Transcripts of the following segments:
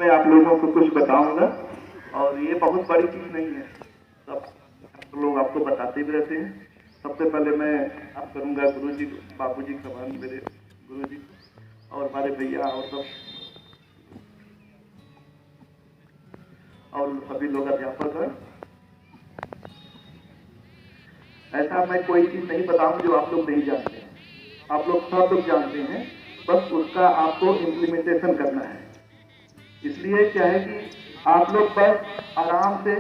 मैं आप लोगों को कुछ बताऊंगा और ये बहुत बड़ी चीज नहीं है, सब लोग आपको बताते भी रहते हैं। सबसे पहले मैं आप करूंगा गुरुजी, बापूजी का मान, मेरे गुरुजी और हमारे भैया और सब और सभी लोग अध्यापक हैं। ऐसा मैं कोई चीज नहीं बताऊं जो आप लोग नहीं जानते हैं, आप लोग सब लोग जानते हैं, बस उसका आपको इम्प्लीमेंटेशन करना है। इसलिए क्या है कि आप लोग बस आराम से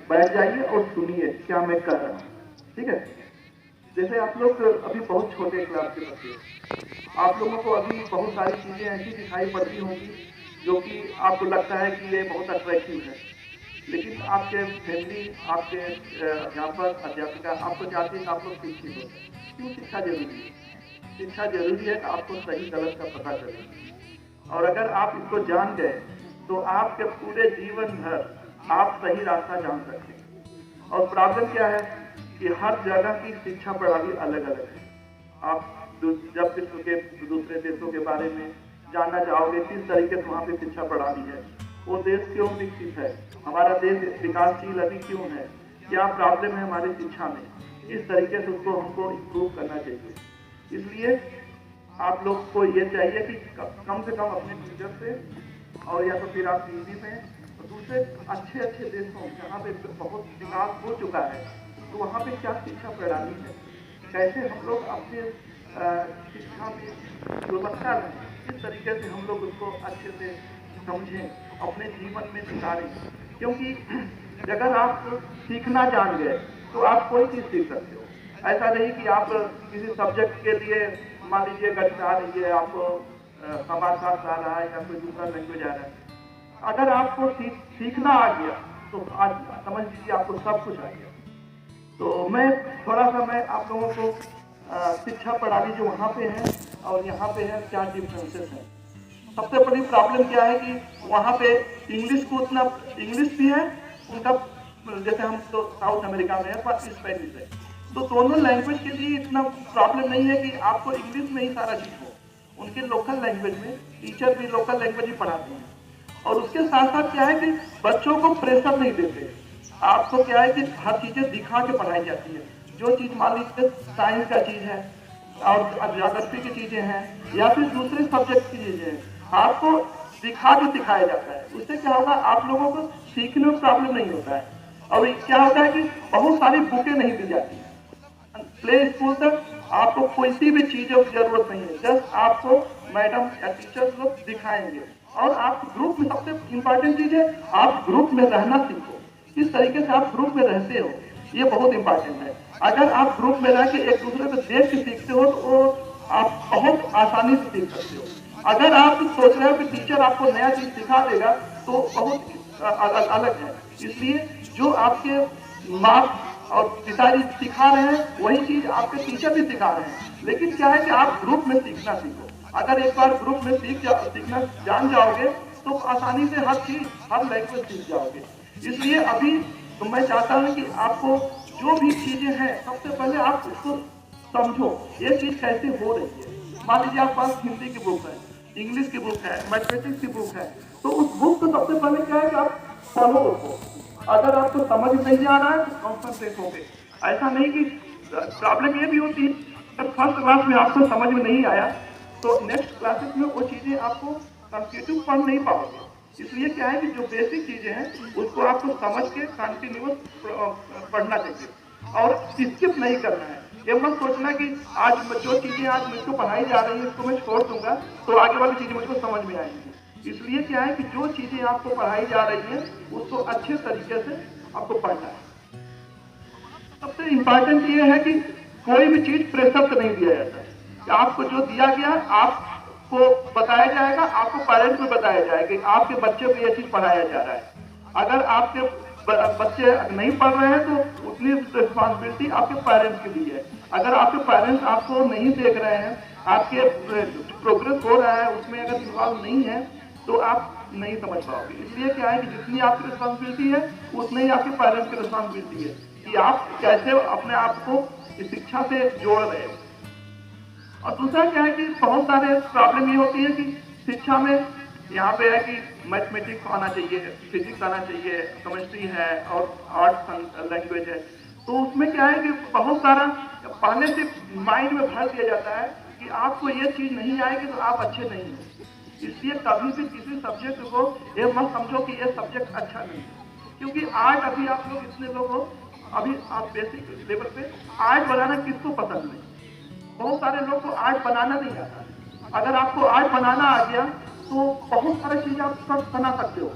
बैठ जाइए और सुनिए क्या मैं कह रहा हूँ, ठीक है। जैसे आप लोग अभी बहुत छोटे क्लास के बच्चे हैं, आप लोगों को अभी बहुत सारी चीजें ऐसी दिखाई पड़ती होंगी जो कि आपको लगता है कि ये बहुत अट्रैक्टिव है, लेकिन आपके फैमिली, आपके अध्यापक अध्यापिका आपको चाहते हैं कि आप लोग शिक्षित हो। क्यों शिक्षा जरूरी है? शिक्षा जरूरी है कि आपको सही गलत का पता चले, और अगर आप इसको जान गए तो आपके पूरे जीवन भर आप सही रास्ता जान सकते हैं। और प्रॉब्लम क्या है कि हर जगह की शिक्षा प्रणाली अलग अलग है। आप जब विश्व के दूसरे देशों के बारे में जानना चाहोगे किस तरीके से वहाँ पे शिक्षा प्रणाली है, वो देश क्यों विकसित है, हमारा देश विकासशील अभी क्यों है, क्या प्रॉब्लम है हमारी शिक्षा में, इस तरीके से उसको हमको इम्प्रूव करना चाहिए। इसलिए आप लोग को ये चाहिए कि कम से कम अपने टीचर से, और या तो फिर आप टीवी में तो दूसरे अच्छे अच्छे देशों जहाँ पे बहुत विकास हो चुका है तो वहाँ पे क्या शिक्षा प्रणाली है, कैसे हम लोग अपने शिक्षा में गुणवत्ता लें, किस तरीके से हम लोग उसको अच्छे से समझें, अपने जीवन में उतारें। क्योंकि अगर आप सीखना जान गए तो आप कोई चीज़ सीख सकते हो। ऐसा नहीं कि आप किसी सब्जेक्ट के लिए, मान लीजिए गणित आ रही है, आपको समाजशास्त्र आ रहा है या कोई दूसरा लैंग्वेज आ रहा है, अगर आपको सीखना आ गया तो आज समझ लीजिए आपको सब कुछ आ गया। तो मैं थोड़ा सा मैं आप लोगों को शिक्षा प्रणाली जो वहाँ पे है और यहाँ पे है क्या डिफरेंसेस है। सबसे बड़ी प्रॉब्लम क्या है कि वहाँ पे इंग्लिश को उतना, इंग्लिश भी है उनका, जैसे हम तो साउथ अमेरिका में है पर स्पेनिश है, तो दोनों लैंग्वेज के लिए इतना प्रॉब्लम नहीं है कि आपको इंग्लिश में ही सारा चीज हो। उनके लोकल लैंग्वेज में टीचर भी लोकल लैंग्वेज ही पढ़ाते हैं। और उसके साथ साथ क्या है कि बच्चों को प्रेशर नहीं देते, आपको क्या है कि हर चीजें दिखा के पढ़ाई जाती है। जो चीज मान लीजिए साइंस का चीज है और ज्योग्राफी की चीजें हैं या फिर दूसरे सब्जेक्ट की चीजें हैं, आपको दिखा के सिखाया जाता है। उससे क्या होगा, आप लोगों को सीखने में प्रॉब्लम नहीं होता है। और क्या होता है कि बहुत सारी बुकें नहीं दी जाती है प्ले स्कूल तक, आपको कोई भी चीजों की जरूरत नहीं है, जस्ट आपको मैडम या टीचर्स लोग दिखाएंगे। और आप ग्रुप में, सबसे इंपॉर्टेंट चीज है आप ग्रुप में रहना सीखो, किस तरीके से आप ग्रुप में रहते हो, ये बहुत इंपॉर्टेंट है। अगर आप ग्रुप में रह के एक दूसरे को देख के सीखते हो तो आप बहुत आसानी से सीख सकते हो। अगर आप सोच रहे हो कि टीचर आपको नया चीज सिखा देगा तो बहुत अलग है। इसलिए जो आपके माँ और पिताजी सिखा रहे हैं वही चीज आपके टीचर भी सिखा रहे हैं, लेकिन क्या है कि आप ग्रुप में सीखना सीखो। अगर एक बार ग्रुप में सीखना जान जाओगे तो आसानी से हर चीज, हर लैंग्वेज सीख जाओगे। इसलिए अभी तो मैं चाहता हूँ कि आपको जो भी चीजें हैं सबसे पहले आप उसको समझो, ये चीज कैसे हो रही है। मान लीजिए आप पास हिंदी की बुक है, इंग्लिश की बुक है, मैथमेटिक्स की बुक है, तो उस बुक को सबसे पहले क्या है कि आप पढ़ो उसको। अगर आपको समझ नहीं आ रहा है तो कॉन्सेंट्रेट हो गए। ऐसा नहीं कि प्रॉब्लम ये भी होती है फर्स्ट क्लास में आपको समझ में नहीं आया तो नेक्स्ट क्लासेस में वो चीजें आपको कंटिन्यू पढ़ नहीं पाओगे। इसलिए क्या है कि जो बेसिक चीजें हैं उसको आपको समझ के कंटिन्यूअस पढ़ना चाहिए और स्किप नहीं करना है। ये मत सोचना कि आज जो चीजें आज मुझको पढ़ाई जा रही है इसको मैं छोड़ दूंगा तो आगे वाली चीजें मुझको समझ में आएंगी। इसलिए क्या है कि जो चीजें आपको पढ़ाई जा रही है उसको अच्छे तरीके से आपको पढ़ना है। सबसे इंपॉर्टेंट ये है कि कोई भी चीज प्रेशर से नहीं दिया जाता है। आपको जो दिया गया आपको बताया जाएगा, आपको पेरेंट्स को बताया जाएगा कि आपके बच्चे को ये चीज पढ़ाया जा रहा है। अगर आपके बच्चे नहीं पढ़ रहे हैं तो उतनी रिस्पॉन्सिबिलिटी आपके पेरेंट्स की भी है। अगर आपके पेरेंट्स आपको नहीं देख रहे हैं, आपके प्रोग्रेस हो रहा है उसमें अगर इन्वॉल्व नहीं है तो आप नहीं समझ पाओगे। इसलिए क्या है कि जितनी आपकी रिस्पॉन्सिबिलिटी है उतनी ही आपके पेरेंट्स की रिस्पॉन्सिबिलिटी है कि आप कैसे अपने आप को शिक्षा से जोड़ रहे हो। और दूसरा क्या है कि बहुत सारे प्रॉब्लम ये होती है कि शिक्षा में यहाँ पे है कि मैथमेटिक्स आना चाहिए, फिजिक्स आना चाहिए, केमिस्ट्री है और आर्ट्स लैंग्वेज है। तो उसमें क्या है कि बहुत सारा पहले से माइंड में भर दिया जाता है कि आपको ये चीज नहीं आएगी तो आप अच्छे नहीं हैं। इसलिए कभी भी किसी सब्जेक्ट को ये मत समझो कि ये सब्जेक्ट अच्छा नहीं है, क्योंकि आर्ट अभी आप लोग इतने लोग हो, अभी आप बेसिक लेवल पे आर्ट बनाना किसको पसंद नहीं। बहुत सारे लोग को आर्ट बनाना नहीं आता। अगर आपको आर्ट बनाना आ गया तो बहुत सारी चीजें आप सब बना सकते हो।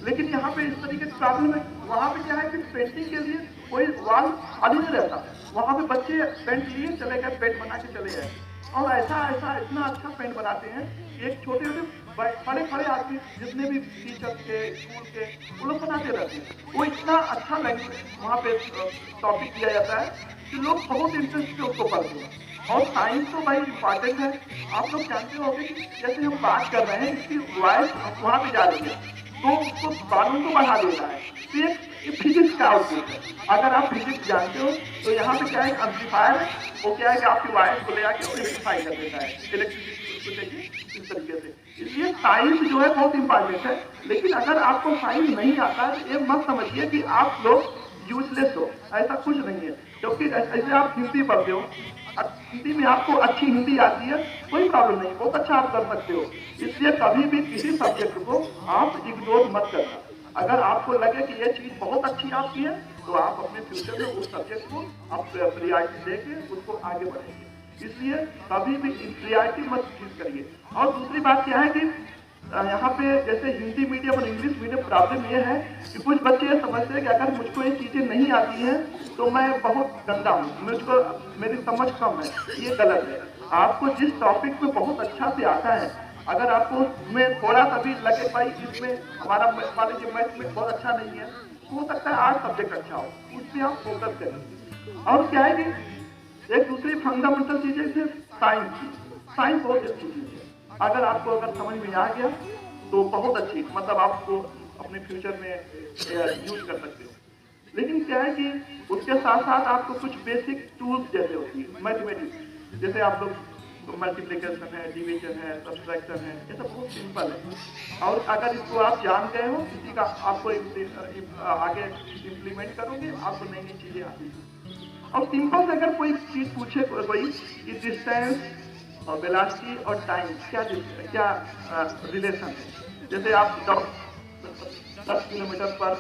लेकिन यहाँ पे इस तरीके की प्रॉब्लम है। वहाँ पे क्या है कि पेंटिंग के लिए कोई वाल खाली नहीं रहता। वहाँ पे बच्चे पेंट लिए चले गए, पेंट बना के चले गए, और ऐसा ऐसा इतना अच्छा पेंट बनाते हैं कि एक छोटे छोटे बड़े बड़े आदमी जितने भी टीचर के स्कूल के वो लोग बनाते रहते हैं। वो इतना अच्छा लैंग्वेज वहाँ पे टॉपिक दिया जाता है कि लोग बहुत इंटरेस्ट से उसको पढ़ते हैं। और साइंस तो भाई इम्पॉर्टेंट है। आप लोग जानते होंगे कि जैसे हम बात कर रहे हैं, इसकी वॉइस वहाँ पे जा रही है तो उसको वॉल्यूम को बढ़ा देता है। तो ये फिजिक्स का आउटपुट है। अगर आप फिजिक्स जानते हो तो यहाँ पे क्या है, एम्पलीफायर है, वो क्या है कि आपकी वॉइस को ले आके एम्पलीफाई कर देता है इलेक्ट्रिसिटी को लेके इस तरीके से। इसलिए साइंस जो है बहुत इंपॉर्टेंट है। लेकिन अगर आपको साइंस नहीं आता है ये मत समझिए कि आप लोग यूजलेस हो, ऐसा कुछ नहीं है। क्योंकि ऐसे आप हिंदी पढ़ते हो, हिंदी में आपको अच्छी हिंदी आती है, कोई प्रॉब्लम नहीं, बहुत अच्छा आप कर सकते हो। इसलिए कभी भी किसी सब्जेक्ट को आप इग्नोर मत करना। अगर आपको लगे कि ये चीज बहुत अच्छी आपकी है तो आप अपने फ्यूचर में उस सब्जेक्ट को आप प्रियॉरिटी देके उसको आगे बढ़ेंगे। इसलिए कभी भी प्रियॉरिटी मत चूज करिए। और दूसरी बात क्या है कि यहाँ पे जैसे हिंदी मीडियम और इंग्लिश मीडियम प्रॉब्लम ये है कि कुछ बच्चे ये समझते हैं कि अगर मुझको ये चीजें नहीं आती हैं तो मैं बहुत गंदा हूँ, मुझको मेरी समझ कम है। ये गलत है। आपको जिस टॉपिक में बहुत अच्छा से आता है, अगर आपको उसमें थोड़ा सा भी लगे भाई इसमें हमारा मान लीजिए मैथ में बहुत अच्छा नहीं है, हो सकता है आर्ट सब्जेक्ट अच्छा हो, उसमें आप फोकस करें। और क्या है कि एक दूसरी फंडामेंटल चीज है साइंस की। साइंस बहुत अच्छी चीज है। अगर आपको अगर समझ में आ गया तो बहुत अच्छी, मतलब आपको अपने फ्यूचर में यूज कर सकते हो। लेकिन क्या है कि उसके साथ साथ आपको कुछ बेसिक टूल्स जैसे होती है मैथमेटिक्स, जैसे आप लोग मल्टीप्लिकेशन है, डिवीजन है, सब्ट्रैक्शन है, ये सब बहुत सिंपल है। और अगर इसको आप जान गए हो, किसी का आपको आगे इम्प्लीमेंट करोगे, आपको नई नई चीजें आती हैं। और सिंपल से अगर कोई चीज पूछे कोई कि डिस्टेंस और वेलोसिटी और टाइम क्या रिलेशन है। जैसे आप 10 किलोमीटर पर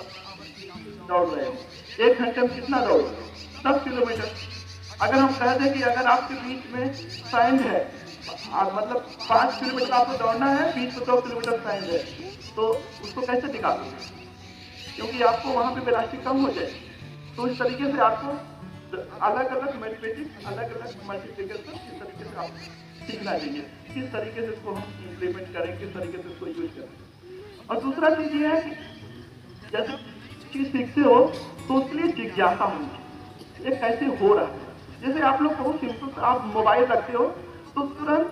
दौड़ रहे हो, 1 घंटे में कितना दौड़ 10 किलोमीटर। अगर हम कह दें कि अगर आपके बीच में सैंड है, मतलब 5 किलोमीटर आपको दौड़ना है, बीच में 2 किलोमीटर सैंड है, तो उसको कैसे टिका दोगे? क्योंकि आपको वहां पे वेलोसिटी कम हो जाएगी। तो इस तरीके से आपको अलग अलग मैथमेटिक्स, अलग अलग मल्टीप्लिकेशन, इस तरीके से आप सीखना चाहिए किस तरीके से इसको हम इम्प्लीमेंट करें, किस तरीके से इसको यूज करें। और दूसरा चीज ये है कि जैसे चीज सीखते हो तो उसके लिए जिज्ञासा होनी चाहिए, ये कैसे हो रहा है। जैसे आप लोग बहुत सिंपल, आप मोबाइल रखते हो तो तुरंत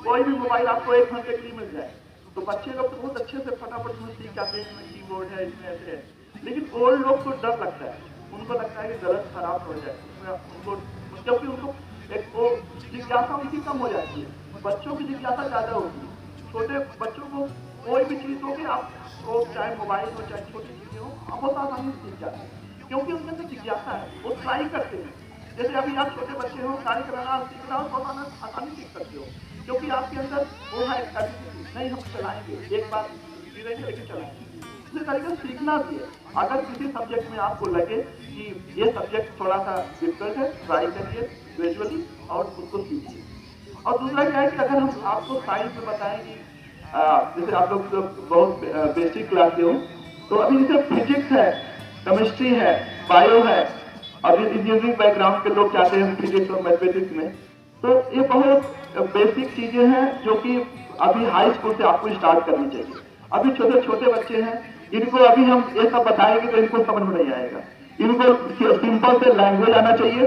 कोई भी मोबाइल आपको 1 घंटे के लिए मिल जाए, तो बच्चे लोग तो बहुत अच्छे से फटाफट में सीख जाते हैं, कीबोर्ड है, इसमें ऐसे है। लेकिन ओल्ड लोग को डर लगता है, उनको लगता है कि गलत खराब हो जाए, उनको, क्योंकि उनको एक वो जिज्ञासा उनकी कम हो जाती है। बच्चों की जिज्ञासा ज्यादा होती है। छोटे बच्चों को कोई भी चीज होगी, आप वो चाहे मोबाइल हो चाहे छोटी चीजें हो, आप बहुत आसानी से सीख जाते हैं, क्योंकि उनके अंदर जिज्ञासा है, वो ट्राई करते हैं। जैसे अभी आप छोटे बच्चे हो, गाड़ी चलाना सीखना हो, बहुत आसानी सीख सकते हो, क्योंकि आपके अंदर वो है नहीं हम चलाएंगे, एक बार गिरेंगे लेकिन चलाएंगे। इसी तरीके से सीखना भी है। अगर किसी सब्जेक्ट में आपको लगे कि ये सब्जेक्ट थोड़ा सा डिफिकल्ट है, ट्राई करिए ग्रेजुअली और उसको सीखिए। और दूसरा क्या है कि अगर हम आपको साइंस में बताएं कि जैसे आप लोग बहुत बेसिक क्लास के हो, तो अभी जैसे फिजिक्स है, केमिस्ट्री है, बायो है, अभी इंजीनियरिंग बैकग्राउंड के लोग चाहते हैं फिजिक्स और मैथमेटिक्स में, तो ये बहुत बेसिक चीजें हैं जो कि अभी हाई स्कूल से आपको स्टार्ट करनी चाहिए। अभी छोटे छोटे बच्चे हैं, इनको अभी हम ये सब बताएंगे तो इनको समझ में नहीं आएगा। इनको सिंपल से लैंग्वेज आना चाहिए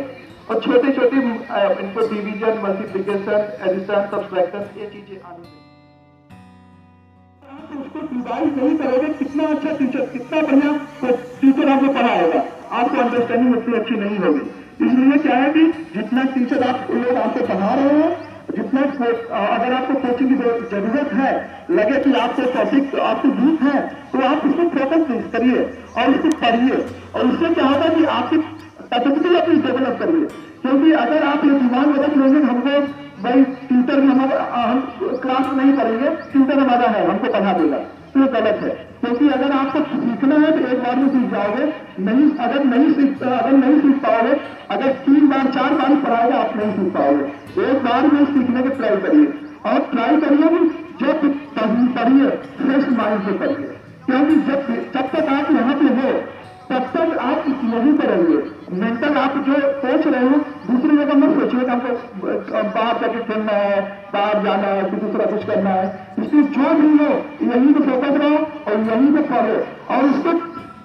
और छोटे छोटे इनको डिवीजन, मल्टीप्लिकेशन, एडिशन, सब्ट्रैक्शन, ये चीजें आनी चाहिए। उसको डिवाइड नहीं करोगे, कितना अच्छा टीचर, कितना बढ़िया टीचर आपको पढ़ाएगा, आपको अंडरस्टैंडिंग उतनी अच्छी नहीं होगी। इसलिए क्या है कि जितना टीचर आप लोग आपको पढ़ा रहे हो, नॉट अगर आपको कोचिंग की जरूरत है, लगे कि आपको टॉपिक आपको वीक है, तो आप इसको फोकस करिए और इसको पढ़िए, और उससे क्या होगा कि आपकी कैपेसिटी अपनी डेवलप करिए। क्योंकि अगर आप ये दिमाग में रख लेंगे हमको भाई ट्यूटर में हम क्लास नहीं करेंगे, ट्यूटर हमारा है हमको पढ़ा देगा, तो ये गलत है। क्योंकि अगर आपको सीखना है तो एक बार में सीख जाओगे, अगर नहीं सीख पाओगे, अगर 3 बार 4 बार पढ़ाएगा आप नहीं सीख पाओगे। एक बार में सीखने की ट्राई करिए, और ट्राई करिए कि जब पढ़िए फ्रेश माइंड से पढ़िए, क्योंकि जब तक आप यहाँ पे हो तब तक आप यही करेंगे। मेंटल आप जो सोच रहे हो दूसरी जगह मत सोचिए कि हमको बाहर जाके खेलना है, बाहर जाना है, फिर दूसरा कुछ करना है। इसलिए जो भी हो यही पे फोकस रहो और यही पे पढ़ो, और उसको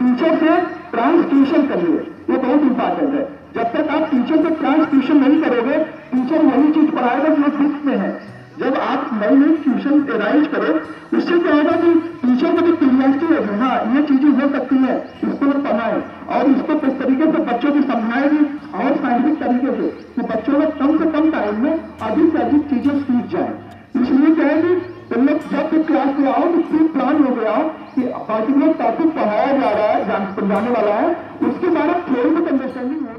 टीचर से ट्रांसट्यूशन करिए, ये बहुत इंपॉर्टेंट है। जब तक आप टीचर से ट्रांसट्यूशन नहीं करोगे, टीचर वही चीज पढ़ाएगा जो बुक में है। जब आप नई ट्यूशन अरेंज करो, उससे क्या होगा कि टीचर को भी क्यूरियोसिटी होगी, हाँ ये चीजें हो सकती है, इसको पढ़ाएं और इसको किस तरीके से बच्चों को समझाएंगे और साइंटिफिक तरीके से कि बच्चों को कम से कम टाइम में अधिक से अधिक चीजें सीख जाए। इसलिए क्या है कि तुम लोग जब भी क्लास में आओ तो प्री प्लान हो गया हो कि पर्टिकुलर टॉपिक पढ़ाया जा रहा है, जाने वाला है, उसके बारे में थोड़ी बहुत अंडरस्टैंडिंग हो।